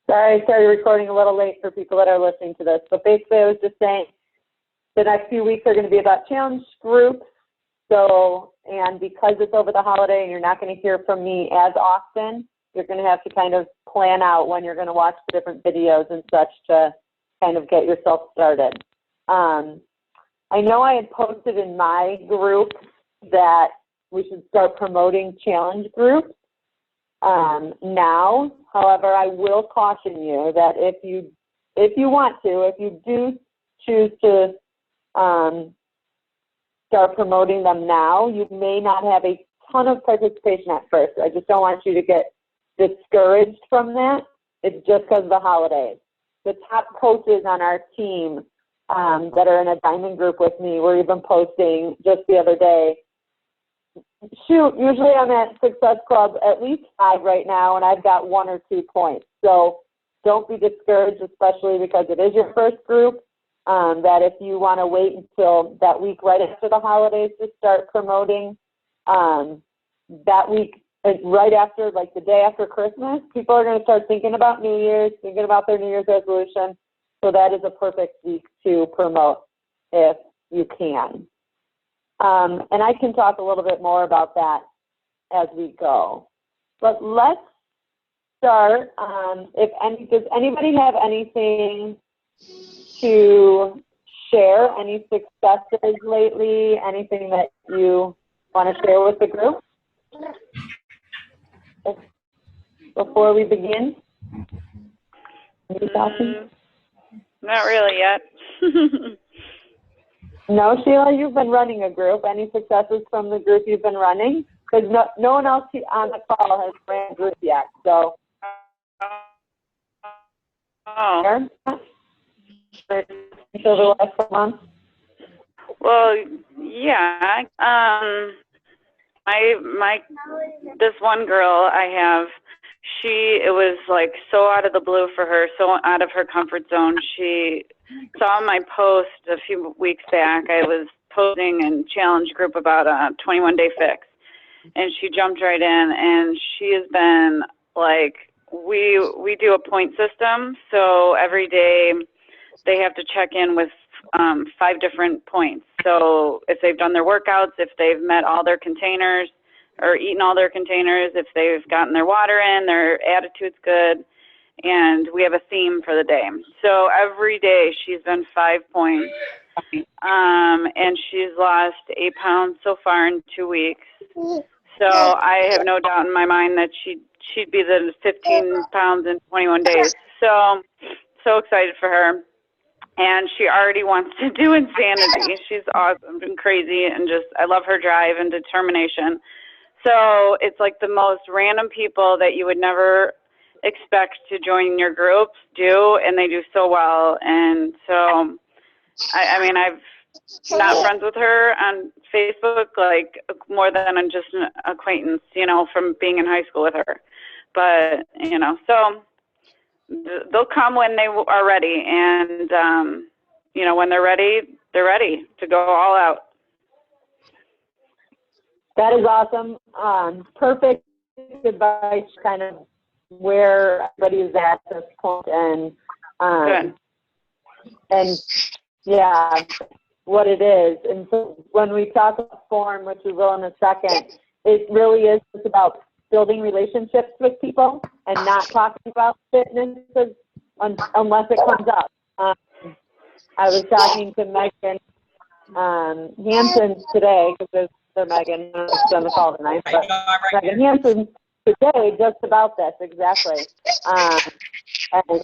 Sorry, I started recording a little late for people that are listening to this. But basically, I was just saying the next few weeks are going to be about challenge groups. So, and because it's over the holiday and you're not going to hear from me as often, you're going to have to kind of plan out when you're going to watch the different videos and such to kind of get yourself started. I know I had posted in my group that we should start promoting challenge groups now. However, I will caution you that if you do choose to start promoting them now, you may not have a ton of participation at first. I just don't want you to get discouraged from that. It's just because of the holidays. The top coaches on our team that are in a diamond group with me were even posting just the other day, shoot, usually I'm at Success Club at least 5 right now, and I've got 1 or 2 points. So don't be discouraged, especially because it is your first group, that if you want to wait until that week right after the holidays to start promoting, that week, right after, like the day after Christmas, people are going to start thinking about New Year's, thinking about their New Year's resolution. So that is a perfect week to promote if you can. And I can talk a little bit more about that as we go. But let's start. Does anybody have anything to share? Any successes lately? Anything that you want to share with the group before we begin? Not really yet. No, Sheila, you've been running a group. Any successes from the group you've been running? Because no one else on the call has ran a group yet. So, until the last month. Well, yeah. This one girl I have, it was like so out of the blue for her, so out of her comfort zone. She saw my post a few weeks back. I was posting in challenge group about a 21-day fix, and she jumped right in, and she has been like, we do a point system, so every day they have to check in with 5 different points. So if they've done their workouts, if they've met all their containers or eaten all their containers, if they've gotten their water in, their attitude's good, and we have a theme for the day. So every day she's been 5 points, and she's lost 8 pounds so far in 2 weeks. So I have no doubt in my mind that she'd be the 15 pounds in 21 days. So excited for her. And she already wants to do Insanity. She's awesome and crazy, and I love her drive and determination. So it's like the most random people that you would never expect to join your group do, and they do so well. And so, I mean, I've not friends with her on Facebook, like more than I'm just an acquaintance, from being in high school with her. But, so they'll come when they are ready. And, when they're ready to go all out. That is awesome. Perfect advice, kind of where everybody is at this point, and yeah, what it is. And so when we talk about form, which we will in a second, it really is just about building relationships with people and not talking about fitness unless it comes up. I was talking to Megan Hansen today, because there's Megan on the call tonight, but Megan Hansen today just about this exactly. And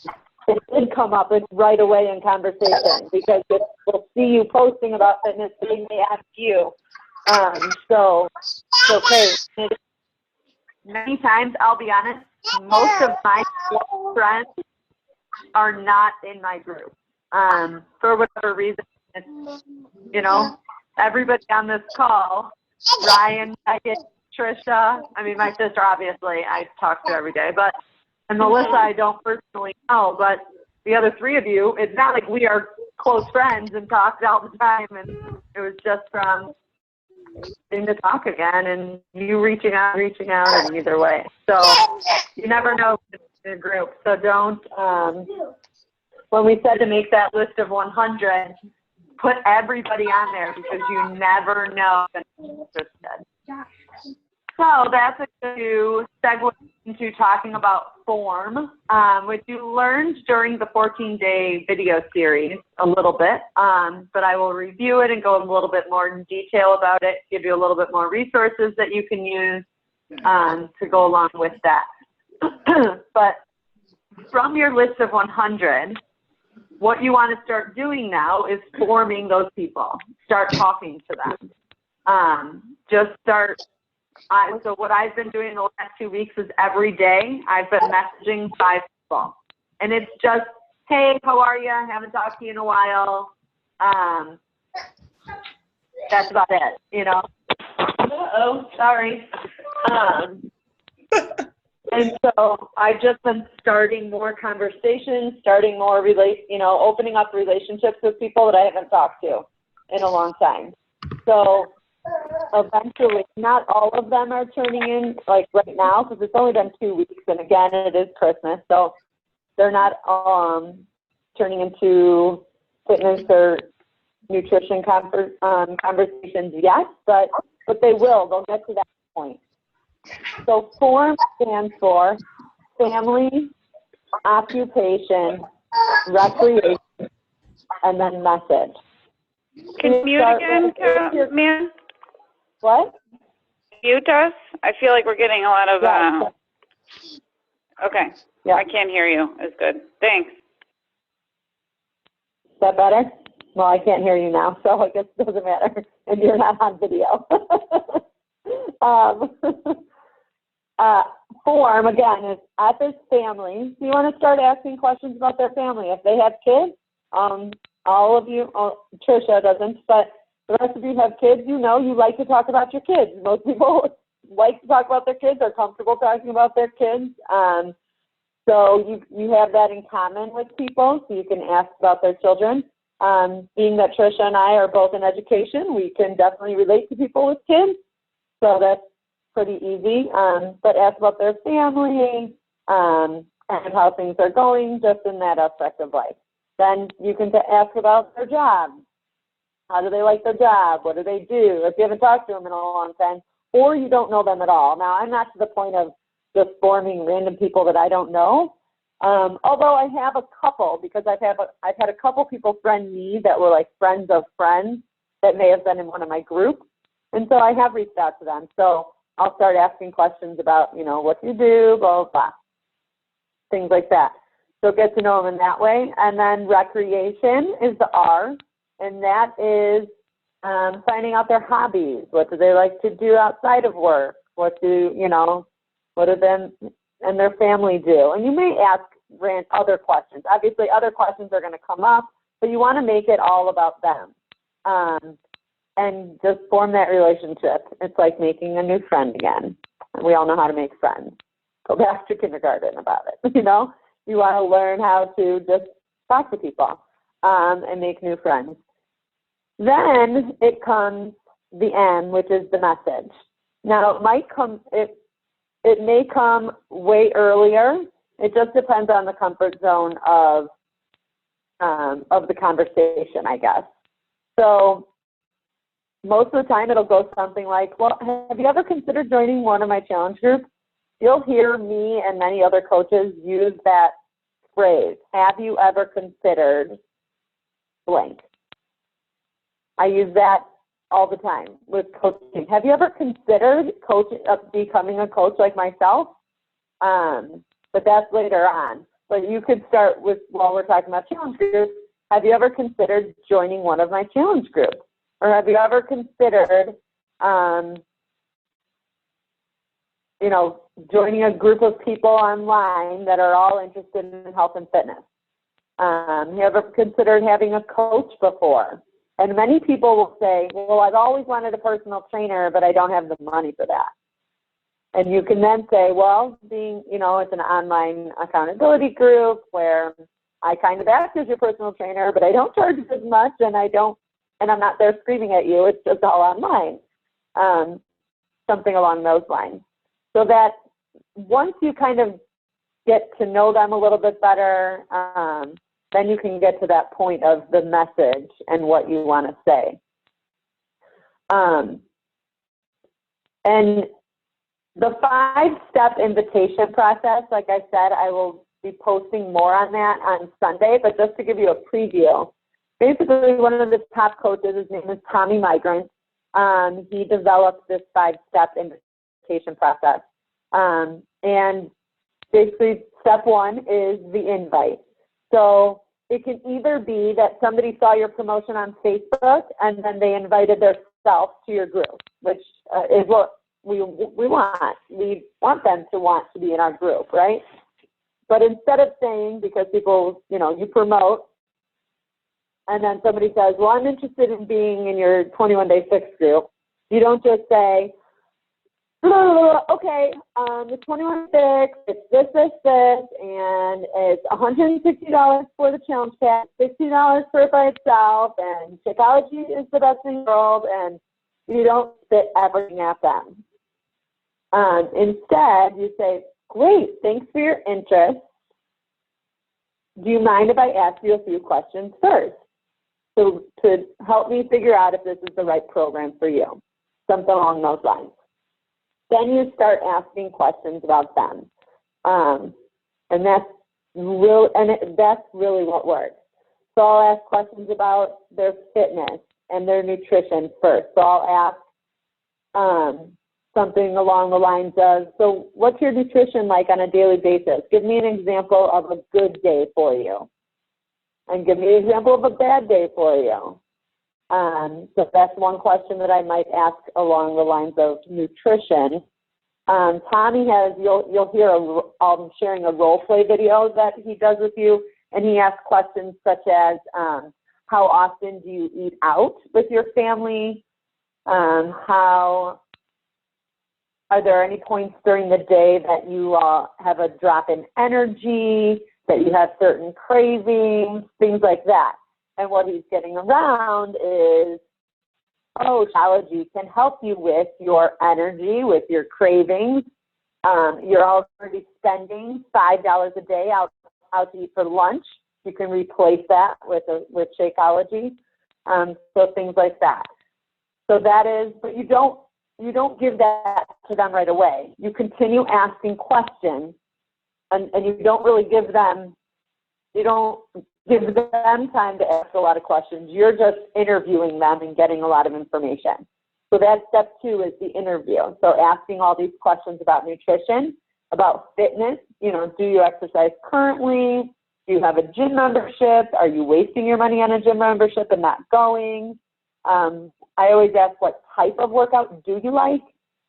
it did come up right away in conversation, because we'll see you posting about fitness, they may ask you. So okay. Many times, I'll be honest, most of my friends are not in my group. For whatever reason, everybody on this call, Ryan, Megan, Trisha, my sister, obviously, I talk to every day, and Melissa, I don't personally know, but the other 3 of you, it's not like we are close friends and talk all the time, and it was just from getting to talk again, and you reaching out, and either way. So you never know your group. So don't, when we said to make that list of 100, put everybody on there because you never know if anyone's interested. So that's a good segue into talking about form, which you learned during the 14-day video series a little bit, but I will review it and go a little bit more in detail about it, give you a little bit more resources that you can use to go along with that. But from your list of 100, what you want to start doing now is forming those people. Start talking to them. Just start. So what I've been doing the last 2 weeks is every day I've been messaging 5 people. And it's just, hey, how are you? I haven't talked to you in a while. That's about it, you know. Uh-oh, sorry. And so I've just been starting more conversations, starting more, opening up relationships with people that I haven't talked to in a long time. So eventually, not all of them are turning in, like right now, because it's only been 2 weeks, and again, it is Christmas, so they're not turning into fitness or nutrition conversations yet, but they will. They'll get to that point. So FORM stands for family, occupation, recreation, and then message. Can you mute again, man? What? Mute us? I feel like we're getting a lot of, Yeah. Okay. Yeah. I can't hear you. It's good. Thanks. Is that better? Well, I can't hear you now, so I guess it doesn't matter. And you're not on video. Form, again, is at this family. You want to start asking questions about their family. If they have kids, all of you, Tricia doesn't, but the rest of you have kids, you like to talk about your kids. Most people like to talk about their kids, are comfortable talking about their kids. So you have that in common with people, so you can ask about their children. Being that Tricia and I are both in education, we can definitely relate to people with kids, so that's pretty easy. But ask about their family and how things are going just in that aspect of life. Then you can ask about their job. How do they like their job? What do they do? If you haven't talked to them in a long time, or you don't know them at all. Now, I'm not to the point of just forming random people that I don't know. Although I have a couple, because I've had a couple people friend me that were like friends of friends that may have been in one of my groups. And so I have reached out to them. So I'll start asking questions about, what you do, blah, blah, blah, things like that. So get to know them in that way. And then recreation is the R, and that is finding out their hobbies. What do they like to do outside of work? What do them and their family do? And you may ask other questions. Obviously, other questions are going to come up, but you want to make it all about them. And just form that relationship. It's like making a new friend again. And we all know how to make friends. Go back to kindergarten about it, You want to learn how to just talk to people and make new friends. Then it comes the N, which is the message. Now, it may come way earlier. It just depends on the comfort zone of the conversation, I guess. So most of the time it'll go something like, well, have you ever considered joining one of my challenge groups? You'll hear me and many other coaches use that phrase, have you ever considered blank? I use that all the time with coaching. Have you ever considered becoming a coach like myself? But that's later on. But you could start with, while we're talking about challenge groups, have you ever considered joining one of my challenge groups? Or have you ever considered, joining a group of people online that are all interested in health and fitness? Have you ever considered having a coach before? And many people will say, well, I've always wanted a personal trainer, but I don't have the money for that. And you can then say, well, it's an online accountability group where I kind of act as your personal trainer, but I don't charge as much, and I'm not there screaming at you. It's just all online. Something along those lines. So that once you kind of get to know them a little bit better, then you can get to that point of the message and what you want to say. And the 5-step invitation process, like I said, I will be posting more on that on Sunday, but just to give you a preview, basically one of the top coaches, his name is Tommy Migrant, he developed this 5-step invitation process. And basically step 1 is the invite. So it can either be that somebody saw your promotion on Facebook and then they invited themselves to your group, which is what we want. We want them to want to be in our group, right? But instead of saying, because people, you promote, and then somebody says, well, I'm interested in being in your 21-day fix group, you don't just say, okay, the 21 fix, it's this, and it's $160 for the challenge pack, $60 for it by itself, and Shakeology is the best in the world, and you don't spit everything at them. Instead, you say, great, thanks for your interest. Do you mind if I ask you a few questions first? So to help me figure out if this is the right program for you, something along those lines. Then you start asking questions about them. And that's really what works. So I'll ask questions about their fitness and their nutrition first. So I'll ask something along the lines of, so what's your nutrition like on a daily basis? Give me an example of a good day for you. And give me an example of a bad day for you. So that's one question that I might ask along the lines of nutrition. Tommy has, you'll hear, I'm sharing a role play video that he does with you, and he asks questions such as, how often do you eat out with your family? Are there any points during the day that you have a drop in energy, that you have certain cravings, things like that? And what he's getting around is, Shakeology can help you with your energy, with your cravings. You're already spending $5 a day out to eat for lunch. You can replace that with Shakeology. So things like that. So that is, but you don't give that to them right away. You continue asking questions, and you don't really give them time to ask a lot of questions. You're just interviewing them and getting a lot of information. So that's step 2 is the interview. So asking all these questions about nutrition, about fitness, do you exercise currently? Do you have a gym membership? Are you wasting your money on a gym membership and not going? I always ask, what type of workout do you like?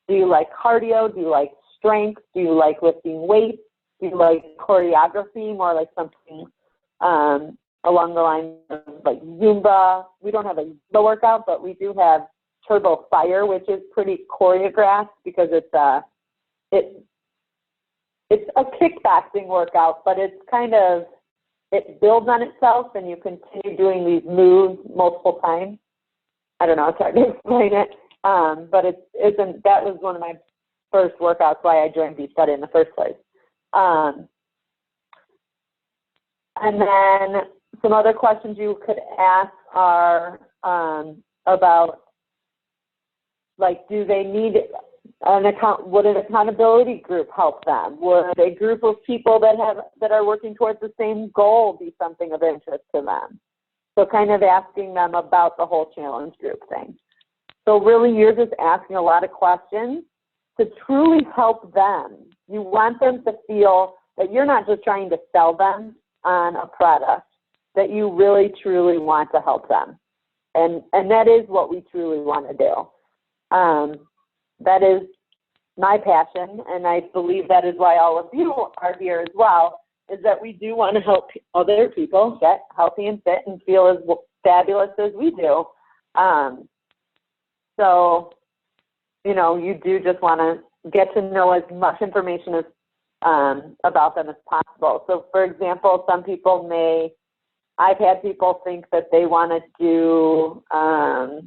Do you like cardio? Do you like strength? Do you like lifting weights? Do you like choreography, more like something along the lines of like Zumba? We don't have a Zumba workout, but we do have Turbo Fire, which is pretty choreographed because it's a kickboxing workout, but it builds on itself, and you continue doing these moves multiple times. I don't know, it's hard to explain it, but that was one of my first workouts, why I joined BeachBuddy in the first place. And then some other questions you could ask are about, like, do they need would an accountability group help them? Would a group of people that are working towards the same goal be something of interest to them? So kind of asking them about the whole challenge group thing. So really you're just asking a lot of questions to truly help them. You want them to feel that you're not just trying to sell them on a product, that you really, truly want to help them. And that is what we truly want to do. That is my passion, and I believe that is why all of you are here as well, is that we do want to help other people get healthy and fit and feel as fabulous as we do. So, you do just want to get to know as much information as about them as possible. So, for example, some people I've had people think that they want to do, I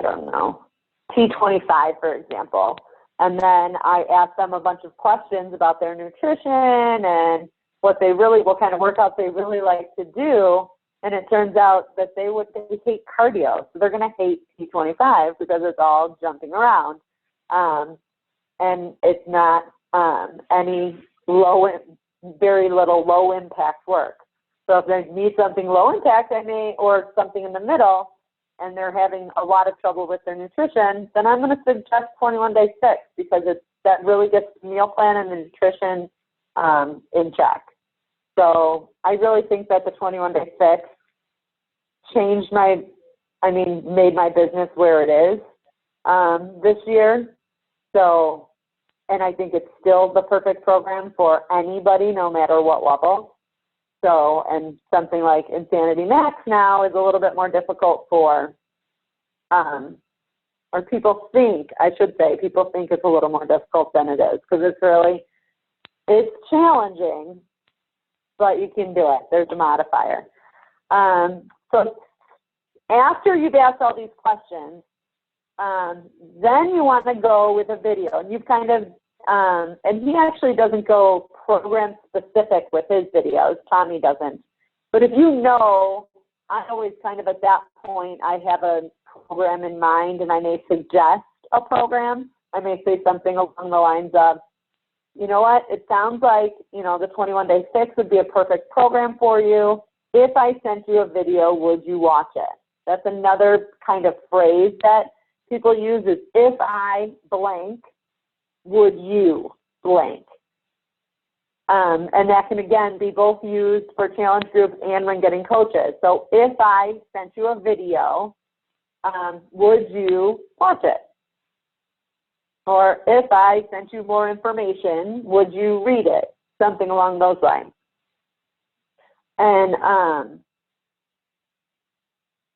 don't know, T25, for example. And then I asked them a bunch of questions about their nutrition and what kind of workouts they really like to do. And it turns out that they hate cardio. So they're going to hate P25 because it's all jumping around. And it's not any very little low impact work. So if they need something low impact, or something in the middle, and they're having a lot of trouble with their nutrition, then I'm going to suggest 21 Day Fix, because that really gets the meal plan and the nutrition in check. So I really think that the 21 Day Fix made my business where it is this year. So, and I think it's still the perfect program for anybody, no matter what level. So, and something like Insanity Max now is a little bit more difficult for, or people think it's a little more difficult than it is, because it's challenging, but you can do it. There's a modifier. So after you've asked all these questions, then you want to go with a video, and you've kind of, and he actually doesn't go program specific with his videos. Tommy doesn't. But if I always kind of at that point, I have a program in mind, and I may suggest a program. I may say something along the lines of, you know what, it sounds like, the 21 Day Fix would be a perfect program for you. If I sent you a video, would you watch it? That's another kind of phrase that people use, is if I blank, would you blank? And that can, again, be both used for challenge groups and when getting coaches. So if I sent you a video, would you watch it? Or if I sent you more information, would you read it? Something along those lines. And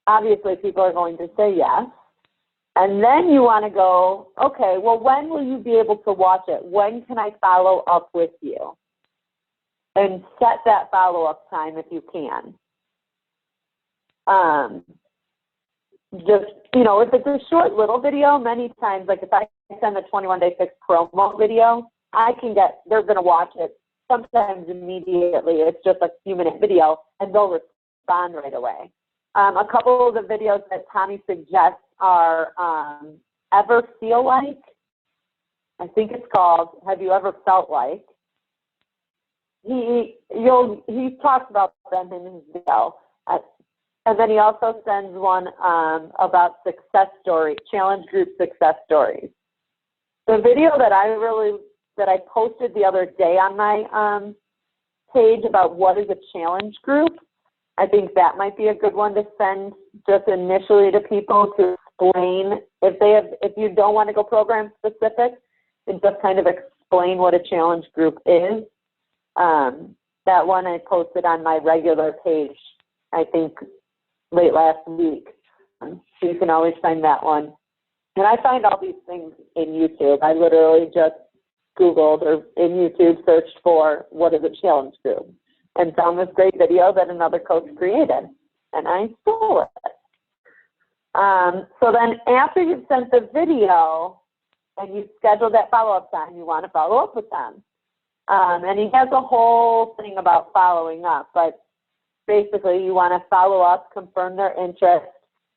obviously people are going to say yes. And then you want to go, okay, well, when will you be able to watch it? When can I follow up with you? And set that follow-up time if you can. If it's a short little video, many times, like if I send the 21 Day Fix promo video, they're going to watch it sometimes immediately. It's just a few-minute video, and they'll respond right away. A couple of the videos that Tommy suggests are Ever Feel Like? I think it's called Have You Ever Felt Like? He talks about them in his video. And then he also sends one about success story, challenge group success stories. The video that I posted the other day on my page about what is a challenge group, I think that might be a good one to send just initially to people to explain if you don't want to go program specific, and just kind of explain what a challenge group is. That one I posted on my regular page, I think late last week. So you can always find that one. And I find all these things in YouTube. I literally just Googled or in YouTube searched for what is a challenge group and found this great video that another coach created. And I stole it. So then after you've sent the video and you've scheduled that follow-up time, you want to follow up with them. And he has a whole thing about following up, but basically you want to follow up, confirm their interest.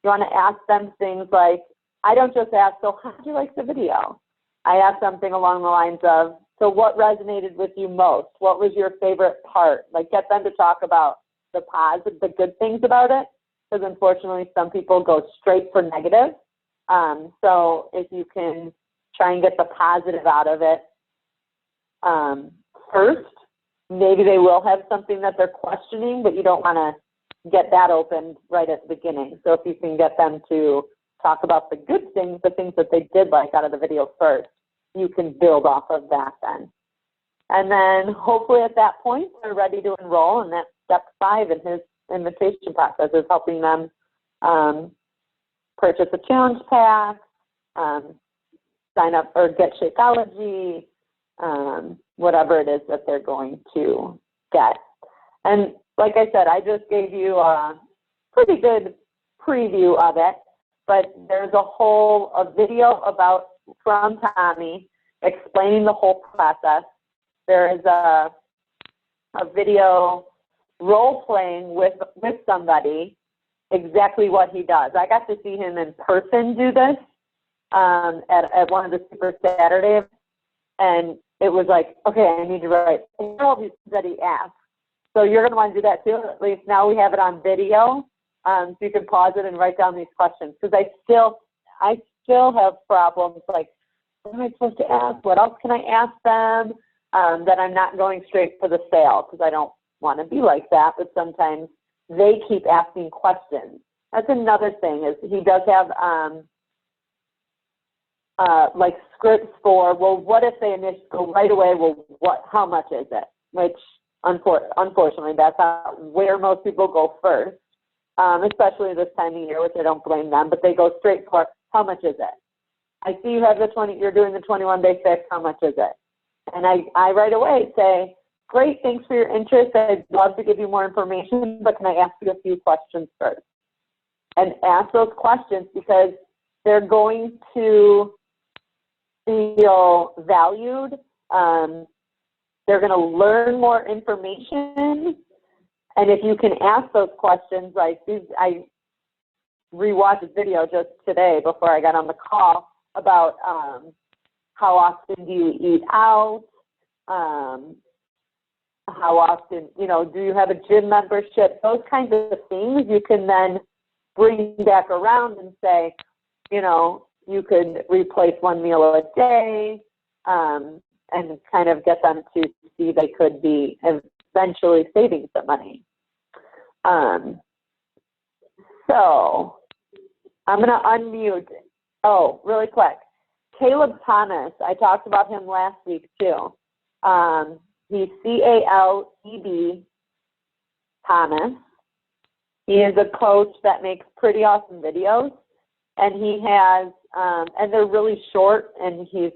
You want to ask them things like, I don't just ask, so how did you like the video? I ask something along the lines of, so what resonated with you most? What was your favorite part? Like, get them to talk about the positive, the good things about it, because unfortunately some people go straight for negative. So if you can try and get the positive out of it first, maybe they will have something that they're questioning, but you don't want to get that opened right at the beginning. So if you can get them to talk about the good things, the things that they did like out of the video first, you can build off of that then. And then hopefully at that point, they're ready to enroll, and that's step 5 in his invitation process, is helping them purchase a challenge pack, sign up or get Shakeology, whatever it is that they're going to get. And like I said, I just gave you a pretty good preview of it, but there's a video from Tommy explaining the whole process. There is a video role-playing with somebody exactly what he does. I got to see him in person do this at one of the Super Saturdays, and it was like, okay, I need to write all these things that he asked. So you're going to want to do that too. At least now we have it on video, so you can pause it and write down these questions. Because I still have problems like, what am I supposed to ask? What else can I ask them? That I'm not going straight for the sale, because I don't want to be like that. But sometimes they keep asking questions. That's another thing, is he does have like scripts for, well, what if they initially go right away, well, how much is it? Which, unfortunately, that's not where most people go first, especially this time of year, which I don't blame them, but they go straight for, how much is it? I see you have you're doing the 21-day fix, how much is it? And I right away say, great, thanks for your interest. I'd love to give you more information, but can I ask you a few questions first? And ask those questions, because they're going to feel valued. They're going to learn more information. And if you can ask those questions, like I rewatched a video just today before I got on the call about how often do you eat out? How often, do you have a gym membership? Those kinds of things you can then bring back around and say, you could replace one meal a day, and kind of get them to see they could be eventually saving some money. So I'm going to unmute. Oh, really quick. Caleb Thomas, I talked about him last week too. He's CALEB Thomas. He is a coach that makes pretty awesome videos, and he has, and they're really short, and he's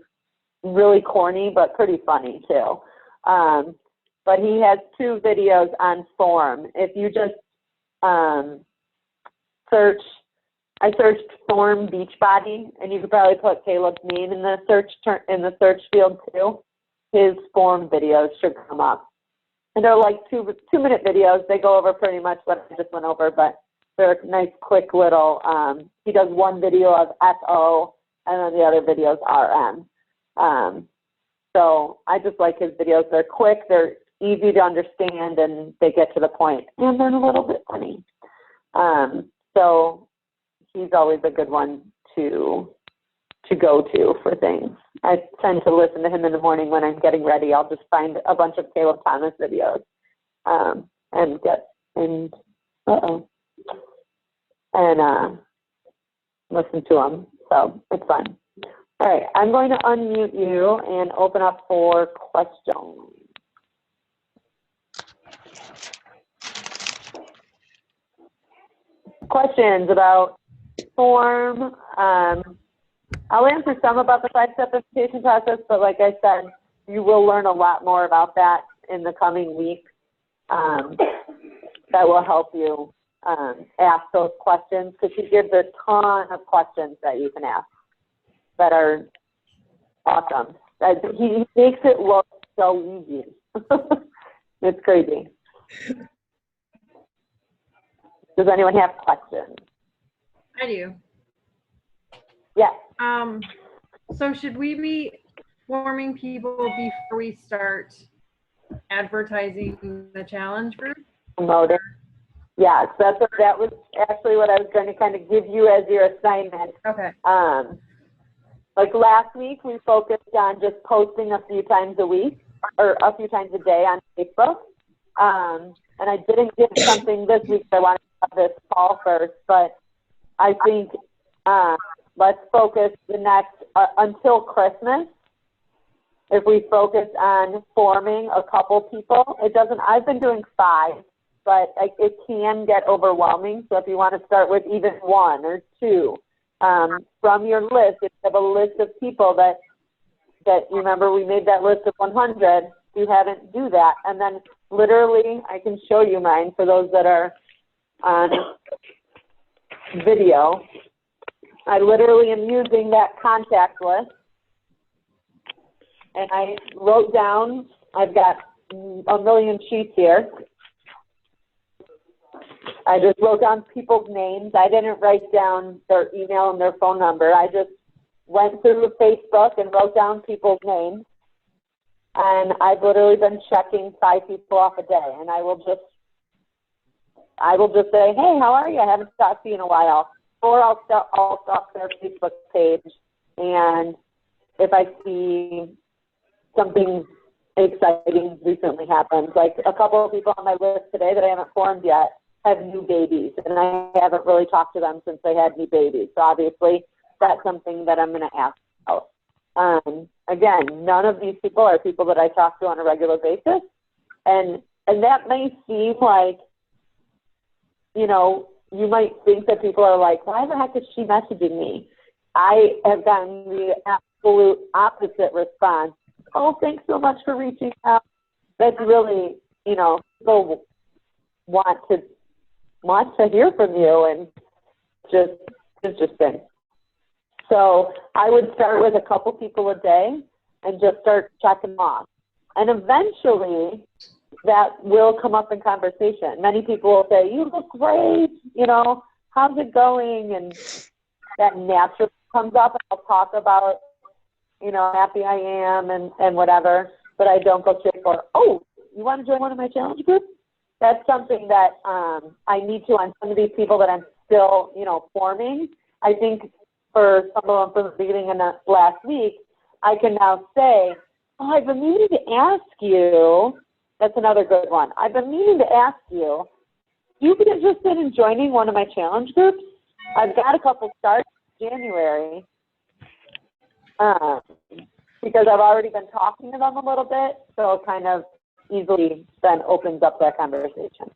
really corny, but pretty funny too. But he has 2 videos on Form. If you just search, I searched Form Beachbody, and you could probably put Caleb's name in the search field too. His Form videos should come up. And they're like 2-minute videos. They go over pretty much what I just went over, but they're a nice, quick little, he does one video of FO, and then the other videos RM. So I just like his videos. They're quick, they're easy to understand, and they get to the point, and they're a little bit funny. So he's always a good one to go to for things. I tend to listen to him in the morning when I'm getting ready. I'll just find a bunch of Caleb Thomas videos and listen to them. So it's fun. All right, I'm going to unmute you and open up for questions. Questions about Form. I'll answer some about the 5-step invitation process, but like I said, you will learn a lot more about that in the coming weeks. That will help you ask those questions, because he gives a ton of questions that you can ask that are awesome. He makes it look so easy. It's crazy. Does anyone have questions? I do. Yeah. So should we be informing people before we start advertising the challenge group? Promoting. Yes, that was actually what I was going to kind of give you as your assignment. Okay. Like last week, we focused on just posting a few times a week, or a few times a day on Facebook. And I didn't give something this week. I wanted to have this call first, but I think let's focus the next, until Christmas. If we focus on forming a couple people, I've been doing 5, but it can get overwhelming. So if you want to start with even 1 or 2 from your list, if you have a list of people that you remember, we made that list of 100, you haven't do that. And then literally, I can show you mine for those that are on video. I literally am using that contact list and I wrote down, I've got a million sheets here. I just wrote down people's names. I didn't write down their email and their phone number. I just went through Facebook and wrote down people's names. And I've literally been checking 5 people off a day. And I will just say, hey, how are you? I haven't talked to you in a while. Or I'll stalk their Facebook page. And if I see something exciting recently happened, like a couple of people on my list today that I haven't formed yet have new babies, and I haven't really talked to them since they had new babies. So obviously that's something that I'm going to ask about. Again, none of these people are people that I talk to on a regular basis. And that may seem like, you know, you might think that people are like, why the heck is she messaging me? I have gotten the absolute opposite response. Oh, thanks so much for reaching out. That's really, you know, people want to hear from you, and just interesting. So I would start with a couple people a day and just start checking off. And eventually that will come up in conversation. Many people will say, you look great, you know, how's it going? And that naturally comes up, and I'll talk about, you know, how happy I am and whatever, but I don't go straight for, oh, you want to join one of my challenge groups? That's something that I need to on some of these people that I'm still, you know, forming. I think for some of them from the beginning of the last week, I can now say, oh, I've been meaning to ask you. That's another good one. I've been meaning to ask you, do you be interested in joining one of my challenge groups? I've got a couple starts in January because I've already been talking to them a little bit, so it kind of easily then opens up that conversation.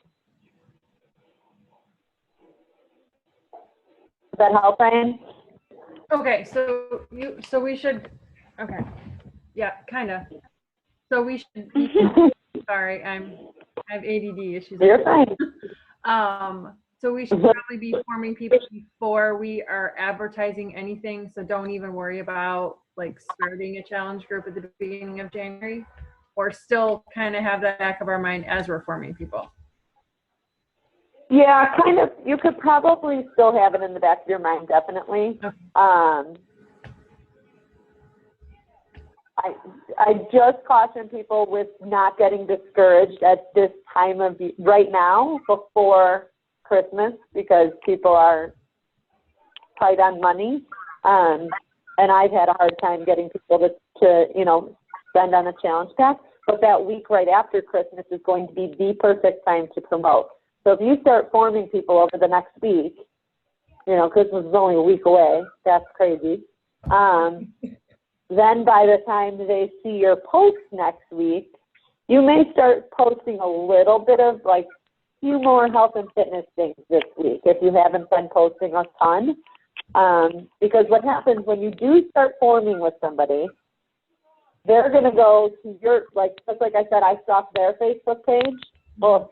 Does that help, Ryan? Okay, so we should, okay, yeah, kind of. So we should, sorry, I have ADD issues. You're fine. So we should probably be forming people before we are advertising anything. So don't even worry about like starting a challenge group at the beginning of January, or still kind of have that back of our mind as we're forming people. Yeah, kind of. You could probably still have it in the back of your mind, definitely. Okay. I just caution people with not getting discouraged at this time of right now before Christmas, because people are tight on money. And I've had a hard time getting people to you know, spend on a challenge pack. But that week right after Christmas is going to be the perfect time to promote. So if you start forming people over the next week, you know, Christmas is only a week away. That's crazy. Then by the time they see your post next week, you may start posting a little bit of like few more health and fitness things this week if you haven't been posting a ton. Because what happens when you do start forming with somebody, they're going to go to your, like, just like I said, I stalk their Facebook page. Well,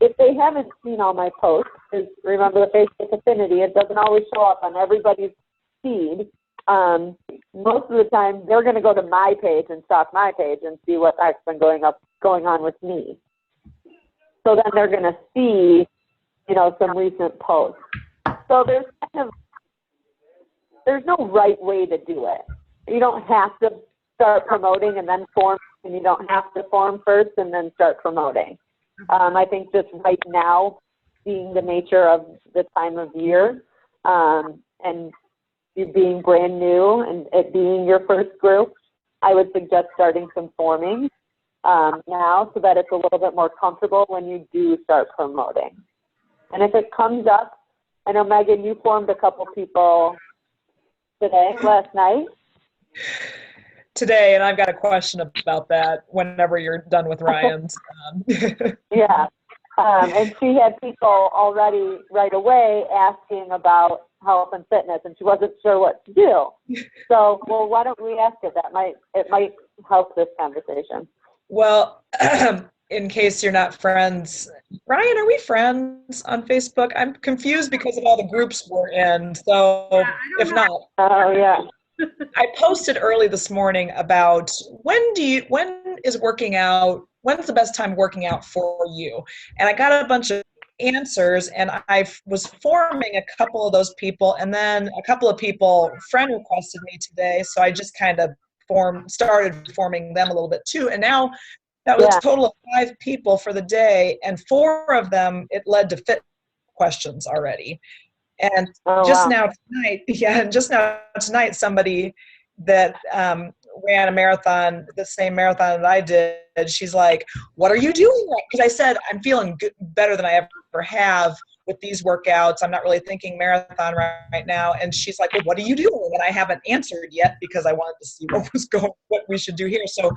if they haven't seen all my posts, because remember the Facebook affinity, it doesn't always show up on everybody's feed. Most of the time, they're going to go to my page and stalk my page and see what's been going on with me. So then they're going to see, you know, some recent posts. So there's no right way to do it. You don't have to start promoting and then form, and you don't have to form first and then start promoting. I think just right now, being the nature of the time of year, and you being brand new and it being your first group, I would suggest starting some forming now so that it's a little bit more comfortable when you do start promoting. And if it comes up, I know, Megan, you formed a couple people last night. Today, and I've got a question about that whenever you're done with Ryan's. Yeah. And she had people already right away asking about health and fitness, and she wasn't sure what to do. So, well, why don't we ask it? It might help this conversation. Well, in case you're not friends, Ryan, are we friends on Facebook? I'm confused because of all the groups we're in. So, Yeah, if not, Oh, yeah. I posted early this morning about when's the best time working out for you? And I got a bunch of answers, and I was forming a couple of those people, and then a couple of people friend requested me today, so I just kind of started forming them a little bit too. And now that was a total of 5 people for the day, and 4 of them, it led to fit questions already. And now tonight, somebody that ran a marathon, the same marathon that I did, she's like, "What are you doing?" Because I said, "I'm feeling better than I ever have with these workouts. I'm not really thinking marathon right now." And she's like, "Well, what are you doing?" And I haven't answered yet because I wanted to see what we should do here. So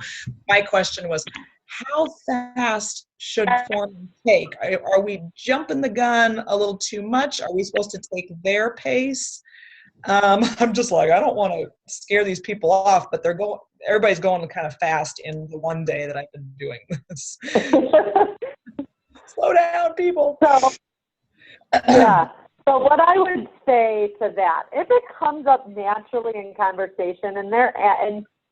my question was, how fast should forming take? Are we jumping the gun a little too much? Are we supposed to take their pace? I'm just like, I don't want to scare these people off, but everybody's going kind of fast in the one day that I've been doing this. Slow down, people. So what I would say to that, if it comes up naturally in conversation and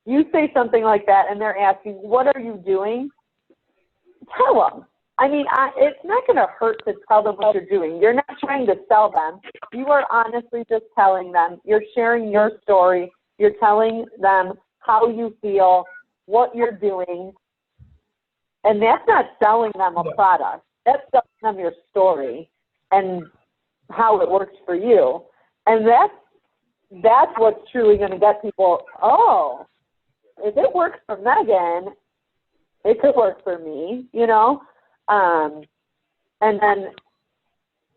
you say something like that and they're asking, "What are you doing?" Tell them. I mean, it's not going to hurt to tell them what you're doing. You're not trying to sell them. You are honestly just telling them. You're sharing your story. You're telling them how you feel, what you're doing. And that's not selling them a product. That's selling them your story and how it works for you. And that's what's truly going to get people, oh, if it works for Megan, it could work for me, you know? And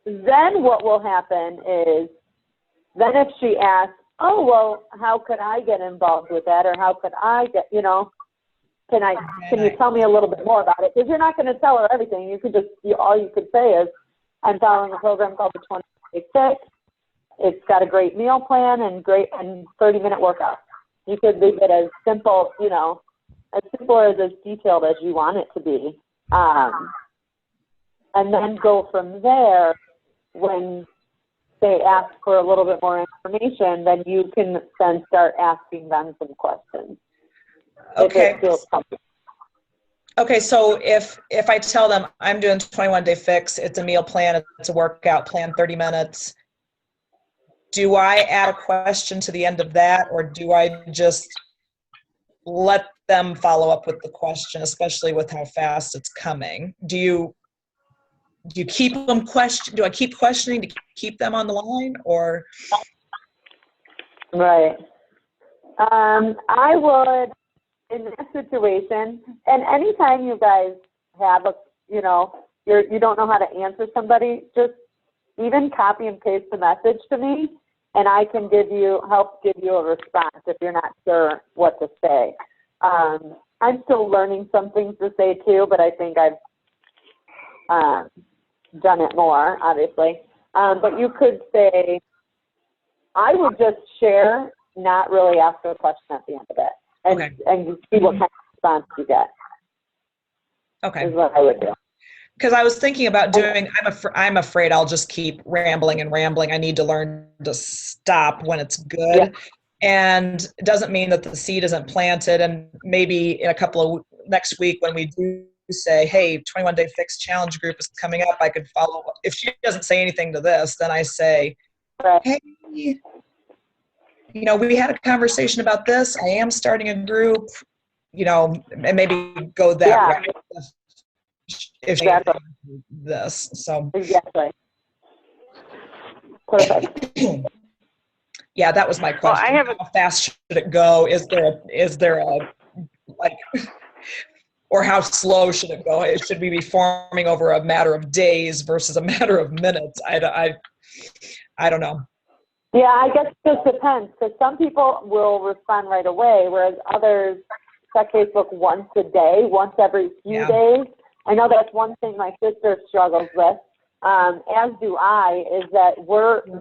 then what will happen is, then if she asks, "Oh, well, how could I get involved with that?" Or how could I get, you know, can you tell me a little bit more about it? Because you're not going to tell her everything. You could all you could say is, "I'm following a program called the 20-Day Fix. It's got a great meal plan and 30-minute workouts." You could leave it as simple, you know, as simple or as detailed as you want it to be. And then go from there. When they ask for a little bit more information, then you can then start asking them some questions. Okay. If it feels comfortable. Okay, so if I tell them I'm doing 21-Day Fix, it's a meal plan, it's a workout plan, 30 minutes, do I add a question to the end of that, or do I just let them follow up with the question, especially with how fast it's coming? Do you keep them do I keep questioning to keep them on the line, or? Right. I would, in that situation, and anytime you guys have you don't know how to answer somebody, just even copy and paste the message to me, and I can help give you a response if you're not sure what to say. I'm still learning some things to say too, but I think I've done it more, obviously. But you could say, I would just share, not really ask a question at the end of it, and see what kind of response you get. Okay. Is what I would do. Because I was thinking about doing, I'm afraid I'll just keep rambling and rambling. I need to learn to stop when it's good. Yeah. And it doesn't mean that the seed isn't planted. And maybe in next week when we do say, "Hey, 21-Day Fix Challenge group is coming up," I could follow up. If she doesn't say anything to this, then I say, "Hey, you know, we had a conversation about this. I am starting a group, you know," and maybe go that route. If she this, so exactly. Perfect. Yeah, that was my question. Well, how fast should it go? Is there a like, or how slow should it go? Should we be forming over a matter of days versus a matter of minutes? I don't know. Yeah, I guess it just depends, because some people will respond right away, whereas others check Facebook once a day, once every few days. I know that's one thing my sister struggles with, as do I, is that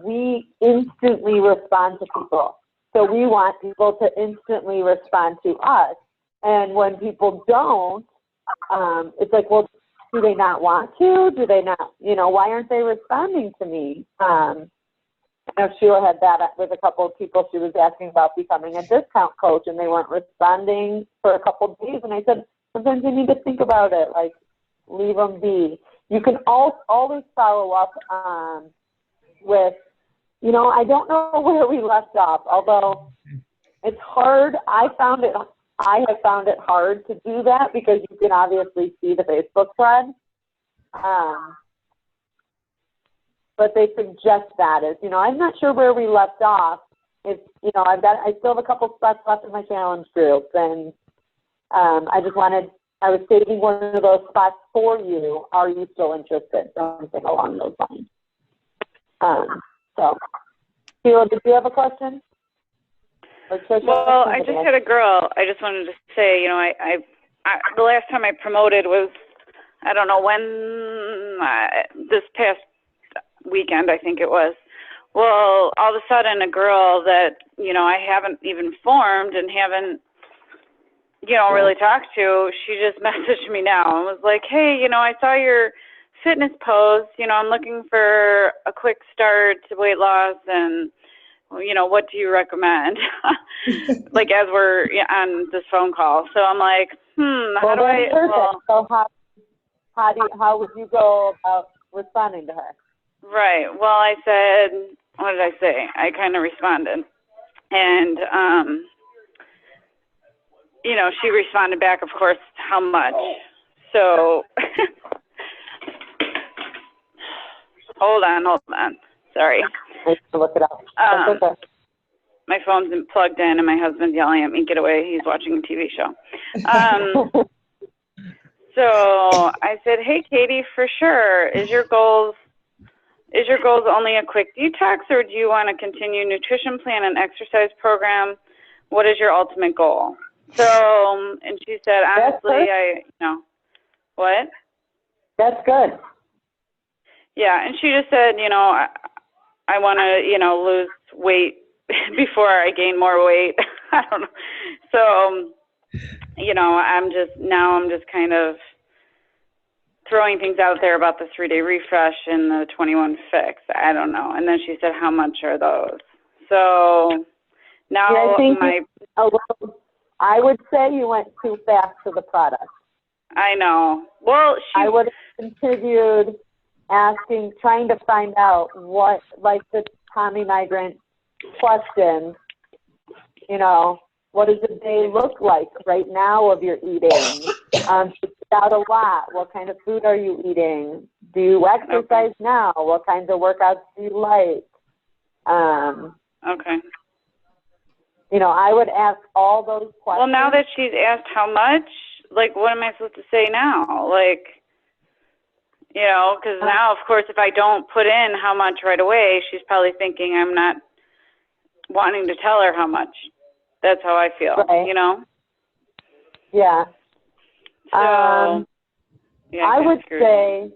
we instantly respond to people. So we want people to instantly respond to us. And when people don't, it's like, well, do they not want to? Do they not, why aren't they responding to me? I know Sheila had that with a couple of people. She was asking about becoming a discount coach, and they weren't responding for a couple of days. And I said, sometimes you need to think about it, like leave them be. You can always follow up with, I don't know where we left off, although it's hard. I have found it hard to do that because you can obviously see the Facebook thread. But they suggest that is, I'm not sure where we left off. It's, I still have a couple spots left in my challenge group, and I was saving one of those spots for you. Are you still interested? Something along those lines. So, Sheila, did you have a question? Well, I just had a girl. I just wanted to say, I the last time I promoted was, I don't know when, this past weekend, I think it was. Well, all of a sudden, a girl that, I haven't even formed and haven't, really talked to, she just messaged me now and was like, hey, I saw your fitness post. I'm looking for a quick start to weight loss, and what do you recommend? Like, as we're on this phone call. So I'm like, how do I? Well, so how would you go about responding to her? Right. Well, I said, what did I say? I kind of responded, and she responded back, of course, how much. So hold on. Sorry. I have to look it up. Okay. My phone's plugged in, and my husband's yelling at me, get away, he's watching a TV show. So I said, hey, Katie, for sure, is your goals only a quick detox, or do you want to continue nutrition plan and exercise program? What is your ultimate goal? So, and she said, honestly, what? That's good. Yeah, and she just said, I want to, lose weight before I gain more weight. I don't know. So, I'm just kind of throwing things out there about the 3-day refresh and the 21 fix. I don't know. And then she said, how much are those? So now I would say you went too fast to the product. I know. Well, I would have continued asking, trying to find out what, like the Tommy Migrant question, what does the day look like right now of your eating? Eat out a lot. What kind of food are you eating? Do you exercise now? What kinds of workouts do you like? Okay. I would ask all those questions. Well, now that she's asked how much, like, what am I supposed to say now? Like, because now, of course, if I don't put in how much right away, she's probably thinking I'm not wanting to tell her how much. That's how I feel, right. Yeah. So, yeah, I would say,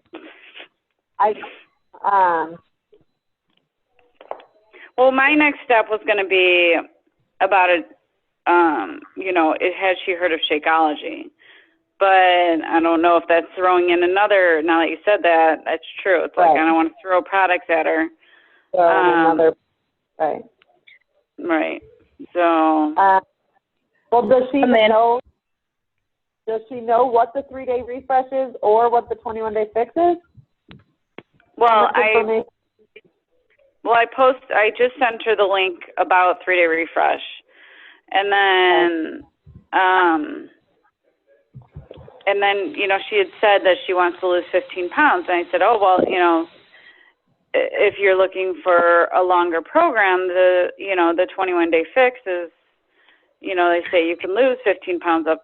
well, my next step was going to be about it. Had she heard of Shakeology? But I don't know if that's throwing in another. Now that you said that, that's true. It's like I don't want to throw products at her. Another, right. Right. So. Well, does she know? Does she know what the 3-day refresh is or what the 21-day fix is? Well, I just sent her the link about 3-day refresh, and then she had said that she wants to lose 15 pounds, and I said, oh well, if you're looking for a longer program, the 21-day fix is, they say you can lose 15 pounds up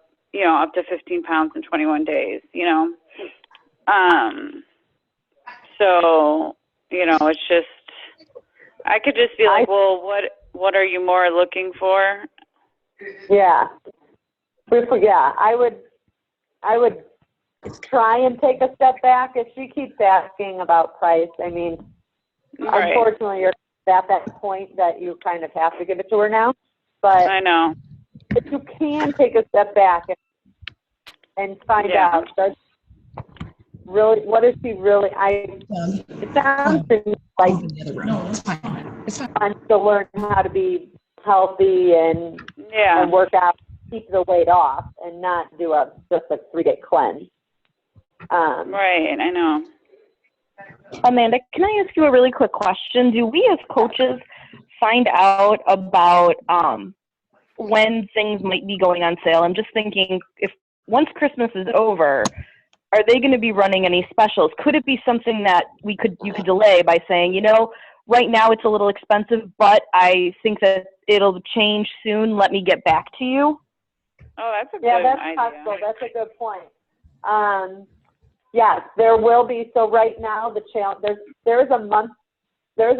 to 15 pounds in 21 days, So, it's just, I could just be like, well, what are you more looking for? Yeah. I would try and take a step back if she keeps asking about price. I mean, Unfortunately, you're at that point that you kind of have to give it to her now. But I know. If you can take a step back and find out, what is she really? It sounds to me like wants to learn how to be healthy and Yeah. work out, keep the weight off, and not do just a 3-day cleanse. Right, I know. Amanda, can I ask you a really quick question? Do we as coaches find out about when things might be going on sale? I'm just thinking, if once Christmas is over, are they going to be running any specials? Could it be something that you could delay by saying, right now it's a little expensive, but I think that it'll change soon. Let me get back to you. Oh, that's a good Yeah, that's idea. possible. That's a good point. Yes, there will be. So right now, the challenge there is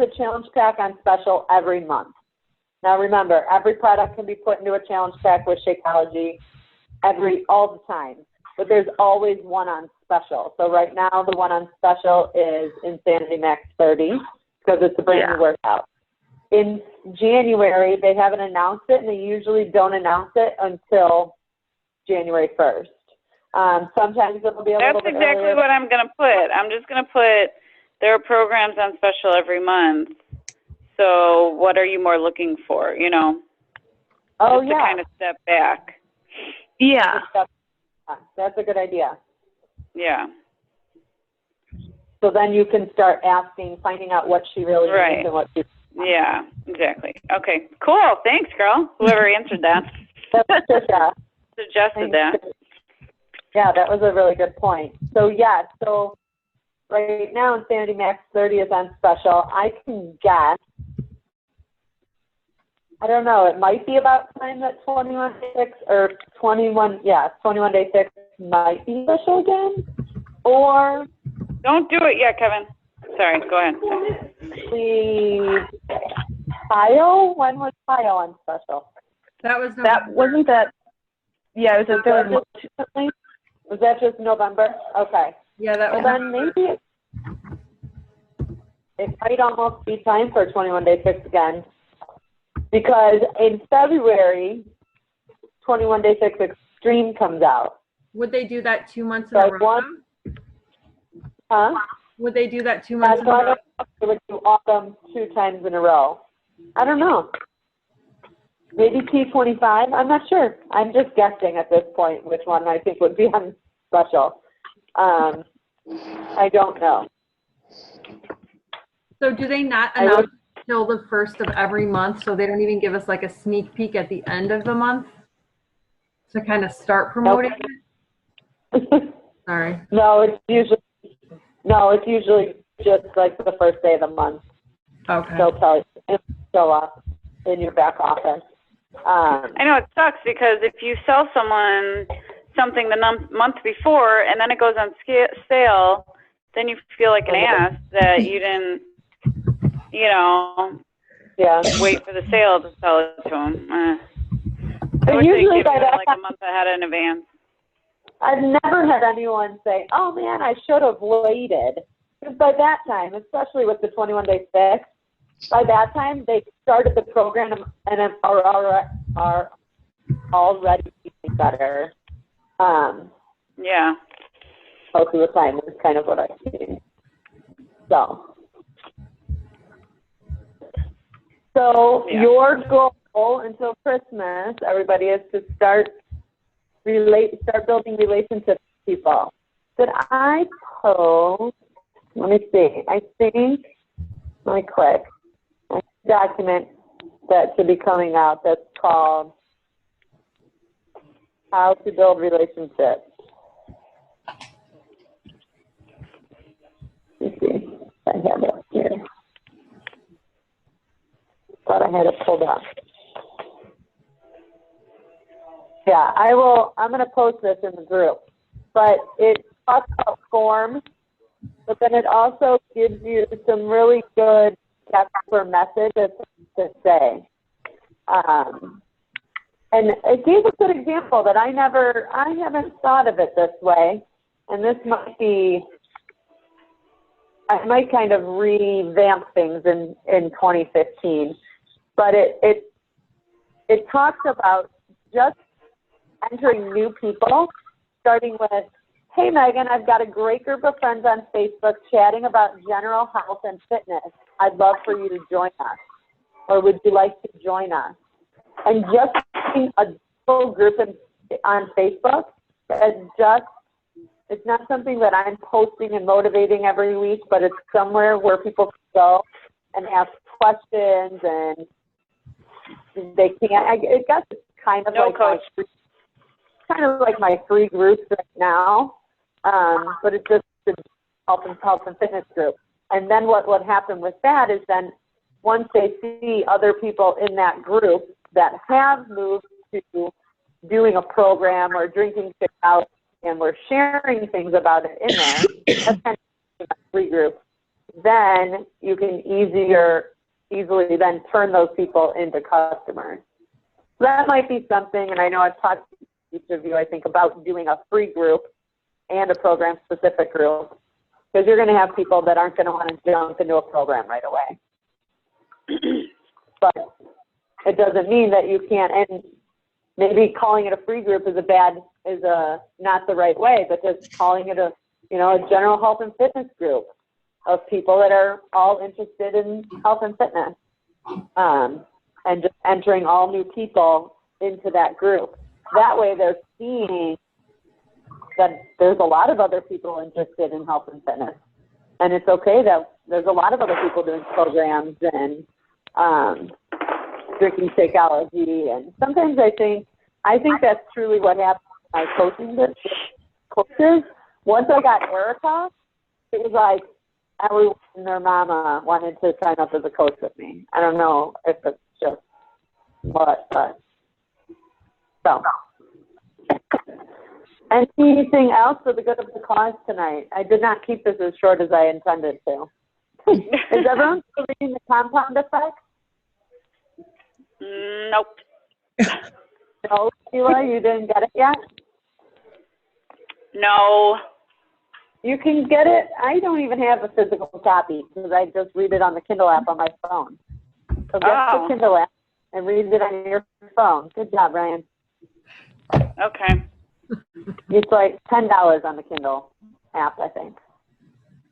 a challenge pack on special every month. Now remember, every product can be put into a challenge pack with Shakeology all the time, but there's always one on special. So right now, the one on special is Insanity Max 30 because it's a brand new workout. In January, they haven't announced it, and they usually don't announce it until January 1st. Sometimes it'll be a little bit That's exactly earlier. what I'm going to put. I'm just going to put, there are programs on special every month. So what are you more looking for, Oh, just yeah. to kind of step back. Yeah. That's a good idea. Yeah. So then you can start finding out what she really Right. needs and what she Yeah, exactly. Okay, cool. Thanks, girl. Whoever answered that, That's Trisha. suggested that. Yeah, that was a really good point. So so right now Insanity Max 30 is on special. I can guess. I don't know. It might be about time that 21 Day 6 or 21 Day 6 might be special again. Or Don't do it yet, Kevin. Sorry, go ahead. the Pio? When was Pio on special? That was That wasn't that. Yeah, it was Was that just November? Okay. Yeah, that Well, was. then maybe it might almost be time for 21 Day 6 again. Because in February, 21 Day 6 Extreme comes out. Would they do that 2 months in So a row? one- Huh? Would they do that 2 months in a row? They would do autumn 2 times in a row. I don't know. Maybe T25? I'm not sure. I'm just guessing at this point which one I think would be on special. I don't know. So do they not announce till the first of every month, so they don't even give us like a sneak peek at the end of the month to kind of start promoting it? Sorry. No, it's usually just like the first day of the month. Okay. They'll tell you. It'll show up in your back office. I know it sucks because if you sell someone something the month before and then it goes on sale, then you feel like an ass that you didn't, wait for the sale to sell it to them. I wish they'd Usually give by you that like a month ahead in advance. I've never had anyone say, "Oh man, I should have waited." Because by that time, especially with the 21 Day 6, by that time they started the program and are already getting better. Yeah. Most of the time is kind of what I've seen. So Yeah. your goal until Christmas, everybody, is to start building relationships with people. Did I post? Let me see. I think. Let me click. A document that should be coming out that's called "How to Build Relationships." Let me see. I have it here. Thought I had it pulled up. Yeah, I'm going to post this in the group. But it talks about forms, but then it also gives you some really good steps for messages to say. And it gave a good example that I haven't thought of it this way. And this I might kind of revamp things in 2015. But it talks about just entering new people, starting with, "Hey, Megan, I've got a great group of friends on Facebook chatting about general health and fitness. I'd love for you to join us." or would you like to join us? And just having a full group on Facebook, it's not something that I'm posting and motivating every week, but it's somewhere where people can go and ask questions, and they can. I guess it's kind of like my free groups right now, but it's just a health and fitness group. And then what would happen with that is then once they see other people in that group that have moved to doing a program or drinking Fit Out, and we're sharing things about it in there, that's kind of a free group, then you can easily then turn those people into customers. So that might be something, and I know I've talked to each of you, I think, about doing a free group and a program-specific group, because you're going to have people that aren't going to want to jump into a program right away. But it doesn't mean that you can't, and maybe calling it a free group is not the right way, but just calling it a general health and fitness group of people that are all interested in health and fitness, and just entering all new people into that group. That way they're seeing that there's a lot of other people interested in health and fitness. And it's okay that there's a lot of other people doing programs and drinking Shakeology. And sometimes I think that's truly what happened with my coaching coaches. Once I got Erica, it was like everyone and their mama wanted to sign up as a coach with me. I don't know if it's just what, but so. Anything else for the good of the cause tonight? I did not keep this as short as I intended to. Is everyone still reading the compound effect? Nope. No, Sheila, you didn't get it yet? No. You can get it. I don't even have a physical copy because I just read it on the Kindle app on my phone. So get the Kindle app and read it on your phone. Good job, Ryan. Okay. It's like $10 on the Kindle app, I think.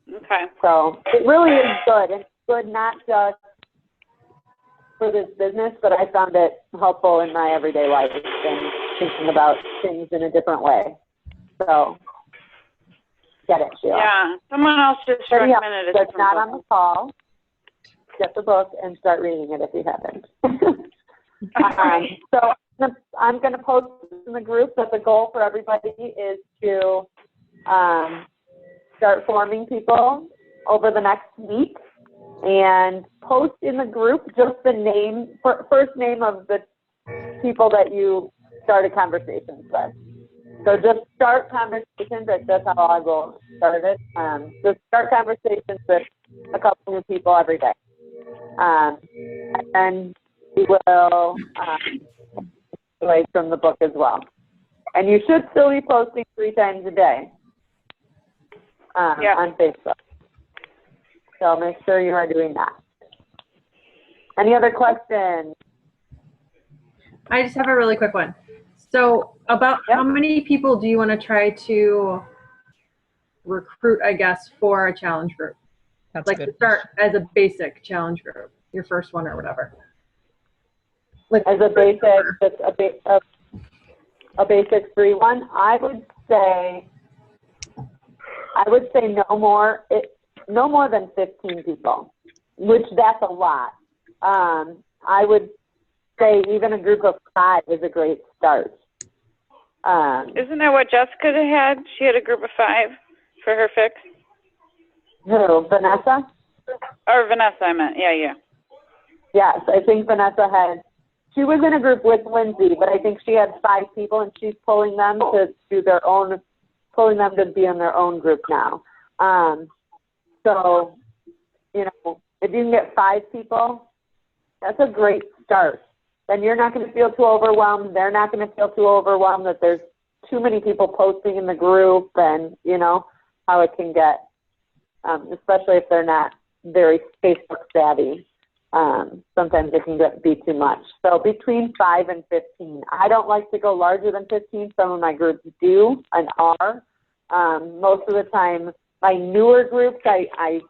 Okay. So it really is good. And it's good not just for this business, but I found it helpful in my everyday life and thinking about things in a different way. So get it, Sheila. Yeah. Someone else just recommended it. That's not on the call. Get the book and start reading it if you haven't. So I'm going to post in the group that the goal for everybody is to start forming people over the next week, and post in the group just the first name of the people that you started conversations with. So just start conversations. That's how I will start it. Just start conversations with a couple new people every day. And then we will away from the book as well. And you should still be posting 3 times a day on Facebook. So make sure you are doing that. Any other questions? I just have a really quick one. So about how many people do you want to try to recruit, I guess, for a challenge group? That's like good. To start as a basic challenge group, your first one or whatever. Like as a basic, just a basic free one, I would say no more than 15 people, which that's a lot. I would say even a group of 5 is a great start. Isn't that what Jessica had? She had a group of 5 for her fix. Who, Vanessa? Or Vanessa, I meant. Yeah. Yes, I think Vanessa she was in a group with Lindsay, but I think she had 5 people, and she's pulling them to be in their own group now. So, if you can get 5 people, that's a great start. Then you're not going to feel too overwhelmed. They're not going to feel too overwhelmed that there's too many people posting in the group, and, how it can get, especially if they're not very Facebook savvy. Sometimes it can be too much. So between 5 and 15. I don't like to go larger than 15. Some of my groups do and are. Most of the time, my newer groups, I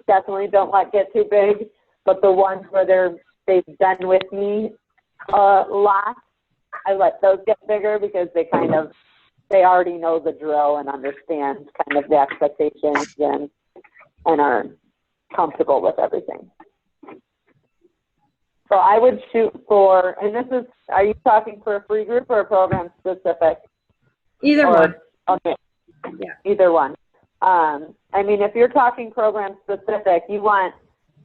definitely don't let get too big. But the ones where they're they've done with me a lot, I let those get bigger because they already know the drill and understand kind of the expectations and are comfortable with everything. So I would shoot for, and this is, are you talking for a free group or a program specific? Either one. Okay. Yeah. Either one. I mean, if you're talking program specific, you want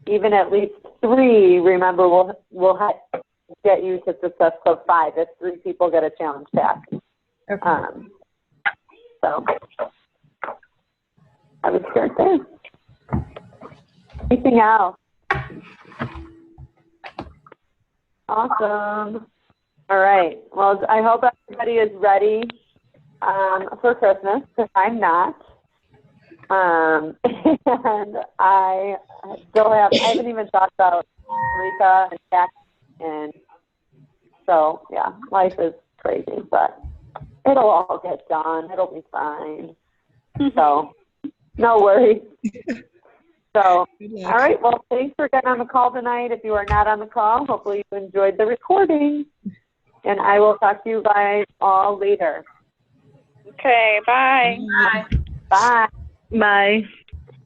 even at least 3. Remember, we'll get you to Success Club 5 if 3 people get a challenge pack. Okay. So I would start there. Anything else? Awesome. All right. Well, I hope everybody is ready for Christmas, because I'm not. And I haven't even talked about Rika and Jack, and so so life is crazy, but it'll all get done. It'll be fine. So no worries. So, all right. Well, thanks for getting on the call tonight. If you are not on the call, hopefully you enjoyed the recording, and I will talk to you guys all later. Okay, bye. Bye. Bye. Bye.